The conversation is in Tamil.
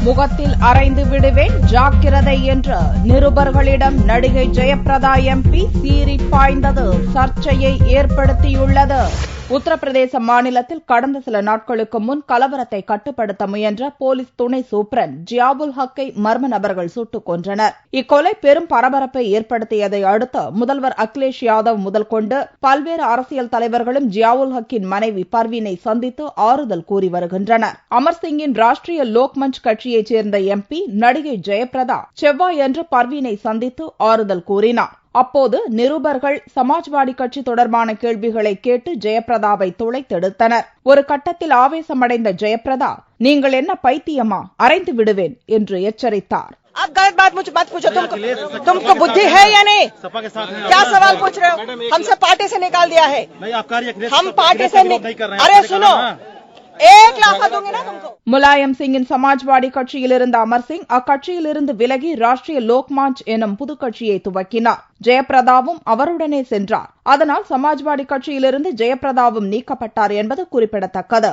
முகத்தில் அறைந்து விடுவேன் ஜாக்கிரதை என்று நிருபர்களிடம் நடிகை ஜெயப்பிரதா எம்பி சீறி பாய்ந்தது சர்ச்சையை ஏற்படுத்தியுள்ளது. உத்தரப்பிரதேச மாநிலத்தில் கடந்த சில நாட்களுக்கு முன் கலவரத்தை கட்டுப்படுத்த முயன்ற போலீஸ் துணை சூப்பரண்ட் ஜியாவுல் ஹக்கை மர்ம நபர்கள் சுட்டுக் கொன்றனர். இக்கொலை பெரும் பரபரப்பை ஏற்படுத்தியதை அடுத்து முதல்வர் அகிலேஷ் யாதவ் முதல் கொண்டு பல்வேறு அரசியல் தலைவர்களும் ஜியாவுல் ஹக்கின் மனைவி பர்வீனை சந்தித்து ஆறுதல் கூறி வருகின்றனர். அமர்சிங்கின் ராஷ்டிரிய லோக்மஞ்ச் கட்சியைச் சேர்ந்த எம்பி நடிகை ஜெயப்பிரதா செவ்வாயன்று பர்வீனை சந்தித்து ஆறுதல் கூறினார். அப்போது நிருபர்கள் சமாஜ்வாடி கட்சி தொடர்பான கேள்விகளை கேட்டு ஜெயப்பிரதாவை துளைத்தெடுத்தனர். ஒரு கட்டத்தில் ஆவேசமடைந்த ஜெயப்பிரதா, நீங்கள் என்ன பைத்தியமா, அறைந்து விடுவேன் என்று எச்சரித்தார். आप गलत बात मुझे मत पूछो, तुमको बुद्धि है या नहीं? क्या सवाल पूछ रहे हो? हमसे पार्टी से निकाल दिया है, हम पार्टी से अरे सुनो, एक लाफा दूंगी ना तुमको. முலாயம் சிங்கின் சமாஜ்வாடி கட்சியில் இருந்த அமர்சிங் அக்கட்சியிலிருந்து விலகி ராஷ்டிரிய லோக்மஞ்ச் எனும் புது கட்சியை துவக்கினார். ஜெயப்பிரதாவும் அவருடனே சென்றார். அதனால் சமாஜ்வாடி கட்சியிலிருந்து ஜெயப்பிரதாவும் நீக்கப்பட்டார் என்பது குறிப்பிடத்தக்கது.